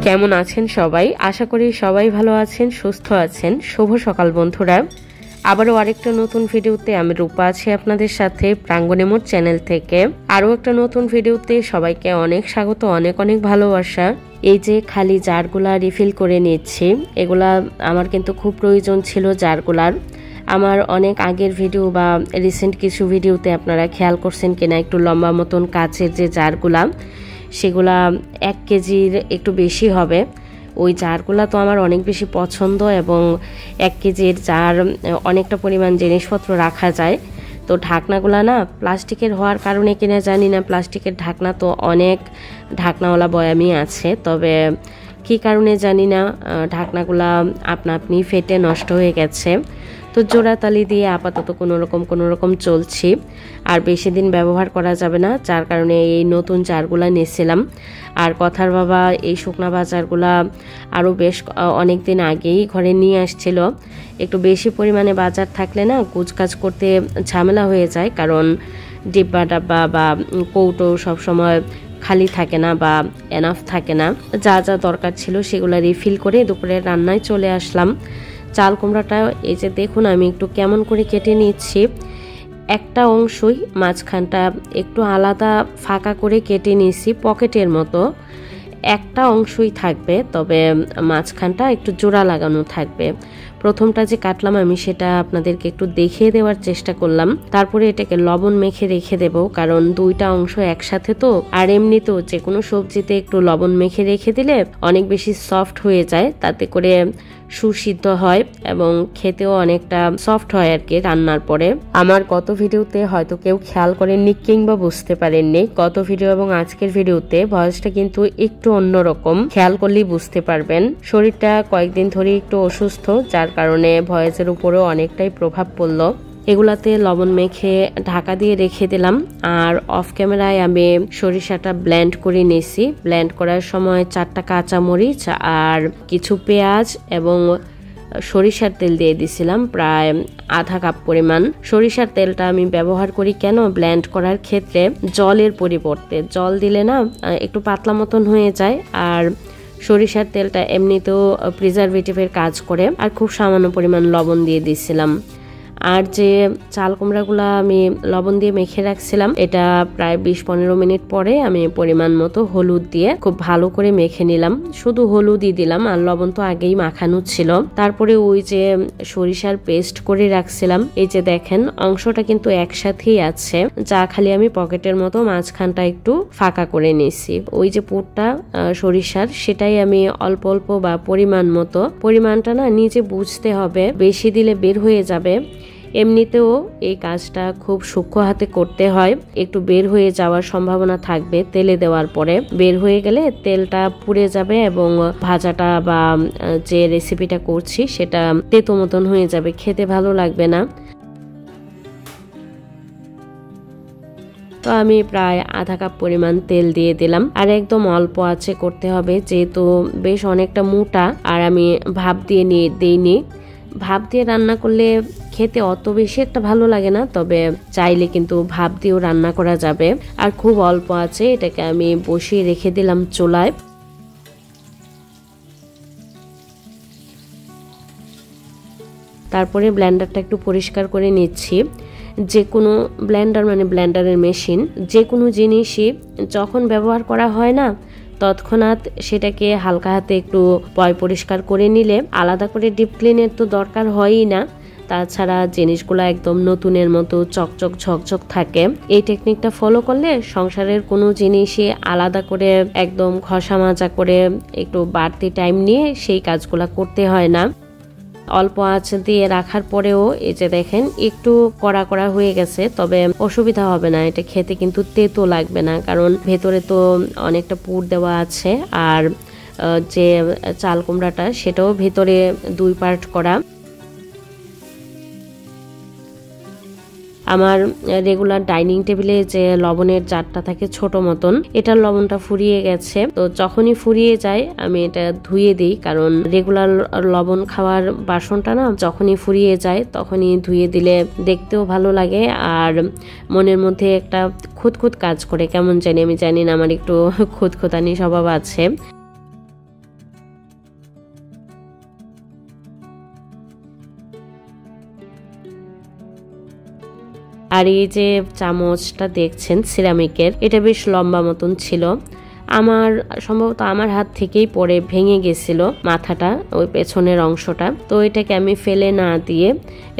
কেমন আছেন সবাই? আশা করি সবাই ভালো আছেন, সুস্থ আছেন। শুভ সকাল বন্ধুরা, আবারও আরেকটা নতুন ভিডিওতে আমি রূপা আছি আপনাদের সাথে প্রাঙ্গণে মোড় চ্যানেল থেকে। আরও একটা নতুন ভিডিওতে সবাইকে অনেক স্বাগত, অনেক অনেক ভালোবাসা। এই যে খালি জারগুলা রিফিল করে নিচ্ছি, এগুলা আমার কিন্তু খুব প্রয়োজন ছিল জারগুলার। আমার অনেক আগের ভিডিও বা রিসেন্ট কিছু ভিডিওতে আপনারা খেয়াল করছেন কিনা, একটু লম্বা মতন কাচের যে জারগুলা, সেগুলা 1 কেজির একটু বেশি হবে। ওই জারগুলা তো আমার অনেক বেশি পছন্দ এবং 1 কেজির জার অনেকটা পরিমাণ জিনিসপত্র রাখা যায়। তো ঢাকনাগুলা না প্লাস্টিকের হওয়ার কারণে কিনা জানি না, প্লাস্টিকের ঢাকনা তো অনেক ঢাকনাওয়ালা বয়ামই আছে, তবে কি কারণে জানি না ঢাকনাগুলা আপনা আপনি ফেটে নষ্ট হয়ে গেছে। তো জোড়াতালি দিয়ে আপাতত কোনো রকম চলছি, আর বেশি দিন ব্যবহার করা যাবে না, যার কারণে এই নতুন জারগুলা নিয়েছিলাম। আর কথার বাবা এই শুকনা বাজারগুলা আরও বেশ অনেক দিন আগেই ঘরে নিয়ে আসছিল। একটু বেশি পরিমাণে বাজার থাকলে না কুচকাচ করতে ঝামেলা হয়ে যায়, কারণ ডিব্বা ডাব্বা বা কৌটো সবসময় খালি থাকে না বা এনাফ থাকে না। যা যা দরকার ছিল সেগুলো রিফিল করে দুপুরে রান্নায় চলে আসলাম। চাল কুমড়াটা এই যে দেখুন আমি একটু কেমন করে কেটে নিচ্ছি। একটা অংশই মাঝখানটা একটু আলাদা ফাঁকা করে কেটে নিয়েছি, পকেটের মতো। একটা অংশই থাকবে, তবে মাঝখানটা একটু জোড়া লাগানো থাকবে। প্রথমটা যে কাটলাম আমি সেটা আপনাদেরকে একটু দেখিয়ে দেওয়ার চেষ্টা করলাম। তারপরে এটাকে লবণ মেখে রেখে দেব, কারণ দুইটা অংশ একসাথে তো। আর এমনিতেও যে কোনো সবজিতে একটু লবণ মেখে রেখে দিলে অনেক বেশি সফট হয়ে যায়, তাতে করে সুসিদ্ধ হয় এবং খেতেও অনেকটা সফট হয় আর কি রান্নার পরে। আমার গত ভিডিওতে হয়তো কেউ খেয়াল করেননি কিংবা বুঝতে পারেননি, গত ভিডিও এবং আজকের ভিডিওতে ভয়েসটা কিন্তু একটু অন্যরকম, খেয়াল করলেই বুঝতে পারবেন। শরীরটা কয়েকদিন ধরে একটু অসুস্থ, যার কারণে ভয়েসের উপরেও অনেকটাই প্রভাব পড়লো। এগুলাতে লবণ মেখে ঢাকা দিয়ে রেখে দিলাম। আর অফ ক্যামেরায় আমি সরিষাটা ব্লেন্ড করে নিয়েছি। ব্লেন্ড করার সময় 4টা কাঁচামরিচ আর কিছু পেঁয়াজ এবং সরিষার তেল দিয়ে দিছিলাম, প্রায় আধা কাপ পরিমাণ। সরিষার তেলটা আমি ব্যবহার করি কেন, ব্লেন্ড করার ক্ষেত্রে জলের পরিবর্তে জল দিলে না একটু পাতলা মতন হয়ে যায়, আর সরিষার তেলটা এমনিতেও প্রিজারভেটিভের কাজ করে। আর খুব সামান্য পরিমাণ লবণ দিয়ে দিছিলাম। আর যে চাল কুমড়াগুলো আমি লবণ দিয়ে মেখে রাখছিলাম, এটা প্রায় 20-15 মিনিট পরে আমি পরিমাণ মতো হলুদ দিয়ে খুব ভালো করে মেখে নিলাম। শুধু হলুদই দিলাম, আর লবণ তো আগেই মাখানো ছিল। তারপরে ওই যে সরিষার পেস্ট করে রাখছিলাম, এই যে দেখেন অংশটা কিন্তু একসাথেই আছে, যা খালি আমি পকেটের মতো মাঝখানটা একটু ফাঁকা করে নিয়েছি। ওই যে পুরটা সরিষার, সেটাই আমি অল্প অল্প বা পরিমাণ মতো, পরিমাণটা না নিজে বুঝতে হবে, বেশি দিলে বের হয়ে যাবে। এমনিতেও এই কাজটা খুব সূক্ষ্ম হাতে করতে হয়, একটু বের হয়ে যাওয়ার সম্ভাবনা থাকবে তেলে দেওয়ার পরে। বের হয়ে গেলে তেলটা পুড়ে যাবে এবং ভাজাটা বা যে রেসিপিটা করছি সেটা তেতো মতন হয়ে যাবে, খেতে ভালো লাগবে না। তো আমি প্রায় আধা কাপ পরিমাণ তেল দিয়ে দিলাম, আর একদম অল্প আছে করতে হবে, যেহেতু বেশ অনেকটা মোটা। আর আমি ভাপ দিয়ে দিইনি। ভাপ দিয়ে রান্না করলে খেতে অত বেশি একটা ভালো লাগে না, তবে চাইলে কিন্তু ভাপ দিয়েও রান্না করা যাবে। আর খুব অল্প আছে, এটাকে আমি বসিয়ে রেখে দিলাম চুলায়। তারপরে ব্লেন্ডারটা একটু পরিষ্কার করে নিচ্ছি। যে কোনো ব্লেন্ডার মানে ব্লেন্ডারের মেশিন, যে কোনো জিনিসই যখন ব্যবহার করা হয় না তৎক্ষণাৎ সেটাকে হালকা হাতে একটু পরিষ্কার করে নিলে, আলাদা করে ডিপ ক্লিনের তো দরকার হয়ই না। তাছাড়া জিনিসগুলো একদম নতুনের মতো চকচক ঝকঝক থাকে। এই টেকনিকটা ফলো করলে সংসারের কোনো জিনিসই আলাদা করে একদম ঘষা মাজা করে একটু বাড়তি টাইম নিয়ে সেই কাজগুলো করতে হয় না। অল্প আঁচ দিয়ে রাখার পরেও এই যে দেখেন একটু কড়া কড়া হয়ে গেছে, তবে অসুবিধা হবে না, এটা খেতে কিন্তু তেতো লাগবে না, কারণ ভেতরে তো অনেকটা পুর দেওয়া আছে। আর যে চাল কুমড়াটা সেটাও ভেতরে 2 পার্ট করা। আমার রেগুলার ডাইনিং টেবিলে যে লবণের জারটা থাকে ছোট মতন, এটার লবণটা ফুরিয়ে গেছে। তো যখনই ফুরিয়ে যায় আমি এটা ধুয়ে দিই, কারণ রেগুলার লবণ খাওয়ার বাসনটা না যখনই ফুরিয়ে যায় তখনই ধুয়ে দিলে দেখতেও ভালো লাগে, আর মনের মধ্যে একটা খুঁতখুত কাজ করে, কেমন জানি, আমি জানি না, আমার একটু খুঁতখুতানি স্বভাব আছে। আর এই যে চামচটা দেখছেন সিরামিকের, এটা বেশ লম্বা মতন ছিল, আমার সম্ভবত আমার হাত থেকেই পড়ে ভেঙে গেছিল মাথাটা, ওই পেছনের অংশটা। তো এটাকে আমি ফেলে না দিয়ে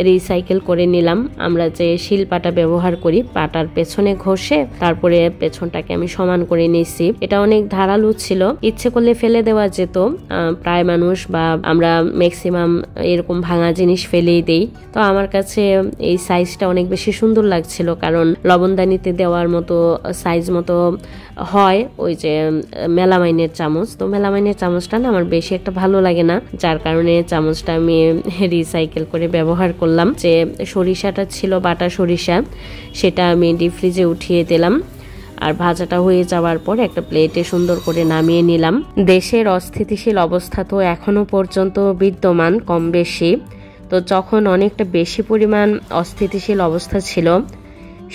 রিসাইকেল করে নিলাম। আমরা যে শিলপাটা ব্যবহার করি, পাটার পেছনে ঘষে তারপরে পেছনটাকে আমি সমান করে নিয়েছি। এটা অনেক ধারালো ছিল, ইচ্ছে করলে ফেলে দেওয়া যেত, প্রায় মানুষ বা আমরা ম্যাক্সিমাম এরকম ভাঙা জিনিস ফেলেই দেই। তো আমার কাছে এই সাইজটা অনেক বেশি সুন্দর লাগছিল, কারণ লবণদানিতে দেওয়ার মতো সাইজ মতো হয় ওই যে মেলামাইনের চামচ। তো মেলামাইনের চামচটা না আমার বেশি একটা ভালো লাগে না, যার কারণে চামচটা আমি রিসাইকেল করে ব্যবহার করলাম। যে সরিষাটা ছিল বাটা সরিষা, সেটা আমি ডিপ ফ্রিজে উঠিয়ে দিলাম, আর ভাজাটা হয়ে যাওয়ার পর একটা প্লেটে সুন্দর করে নামিয়ে নিলাম। দেশের অস্থিতিশীল অবস্থা তো এখনো পর্যন্ত বিদ্যমান কম বেশি। তো যখন অনেকটা বেশি পরিমাণ অস্থিতিশীল অবস্থা ছিল,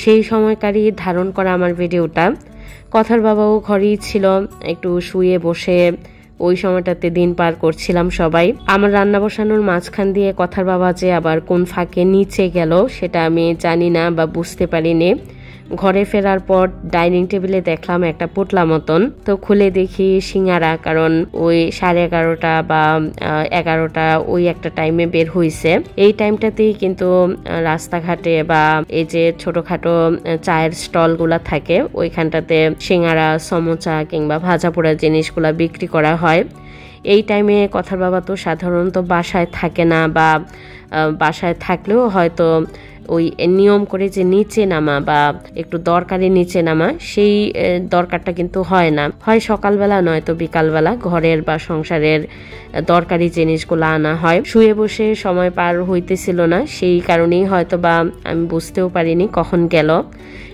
সেই সময়কারই ধারণ করা আমার ভিডিওটা। কথার বাবাও ঘরেই ছিল, একটু শুয়ে বসে ওই সময়টাতে দিন পার করছিলাম সবাই। আমার রান্না বসানোর মাঝখান দিয়ে কথার বাবা যে আবার কোন ফাঁকে নিচে গেল সেটা আমি জানি না বা বুঝতে পারিনি। ঘরে ফেরার পর ডাইনিং টেবিলে দেখলাম একটা পোটলা মতন, তো খুলে দেখি সিঙ্গারা, কারণ ওই 11:30 বা 11টা ওই একটা টাইমে বের হয়েছে। এই টাইমটাতেই কিন্তু রাস্তাঘাটে বা এই যে ছোটখাটো চায়ের স্টল গুলা থাকে ওইখানটাতে সিঙ্গারা, সমোচা কিংবা ভাজা পোড়া জিনিসগুলা বিক্রি করা হয়। এই টাইমে কথার বাবা তো সাধারণত বাসায় থাকে না, বা বাসায় থাকলেও হয়তো ওই নিয়ম করে যে নিচে নামা বা একটু দরকারি নিচে নামা, সেই দরকারটা কিন্তু হয় না, হয় সকালবেলা নয়তো বিকালবেলা ঘরের বা সংসারের দরকারি জিনিসগুলো আনা হয়। শুয়ে বসে সময় পার হইতেছিল না, সেই কারণেই হয়তো বা আমি বুঝতেও পারিনি কখন গেল।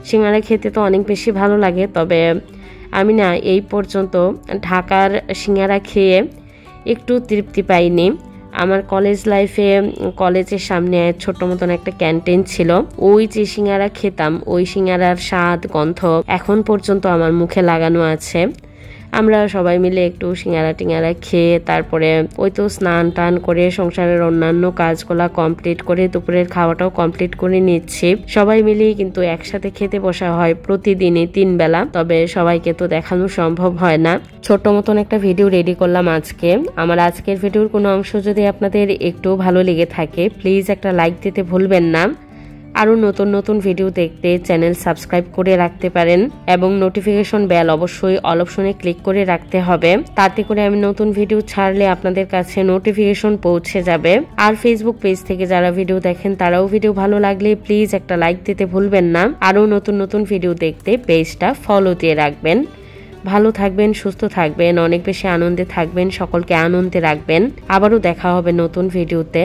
সিঙ্গারা খেতে তো অনেক বেশি ভালো লাগে, তবে আমি না এই পর্যন্ত ঢাকার সিঙ্গারা খেয়ে একটু তৃপ্তি পাইনি। আমার কলেজ লাইফে কলেজের সামনে ছোট মতন একটা ক্যান্টিন ছিল, ওই যে সিঙ্গারা খেতাম, ওই সিঙ্গারার স্বাদ গন্ধ এখন পর্যন্ত আমার মুখে লাগানো আছে। আমরা সবাই মিলে একটু সিঙ্গারা টিঙ্গারা খেয়ে তারপরে ওই তো স্নান টান করে সংসারের অন্যান্য কাজগুলা কমপ্লিট করে দুপুরের খাওয়াটাও কমপ্লিট করে নিচ্ছি। সবাই মিলেই কিন্তু একসাথে খেতে বসা হয় প্রতিদিনই 3 বেলা, তবে সবাইকে তো দেখানো সম্ভব হয় না। ছোট মতন একটা ভিডিও রেডি করলাম আজকে। আমার আজকের ভিডিওর কোনো অংশ যদি আপনাদের একটু ভালো লেগে থাকে প্লিজ একটা লাইক দিতে ভুলবেন না। আরও নতুন নতুন ভিডিও দেখতে চ্যানেল সাবস্ক্রাইব করে রাখতে পারেন, এবং নোটিফিকেশন বেল অবশ্যই অল অপশনে ক্লিক করে রাখতে হবে, তাতে করে আমি নতুন ভিডিও ছাড়লে আপনাদের কাছে নোটিফিকেশন পৌঁছে যাবে। আর ফেসবুক পেজ থেকে যারা ভিডিও দেখেন তারাও ভিডিও ভালো লাগলে প্লিজ একটা লাইক দিতে ভুলবেন না। আরও নতুন নতুন ভিডিও দেখতে পেজটা ফলো দিয়ে রাখবেন। ভালো থাকবেন, সুস্থ থাকবেন, অনেক বেশি আনন্দে থাকবেন, সকলকে আনন্দে রাখবেন। আবারও দেখা হবে নতুন ভিডিওতে।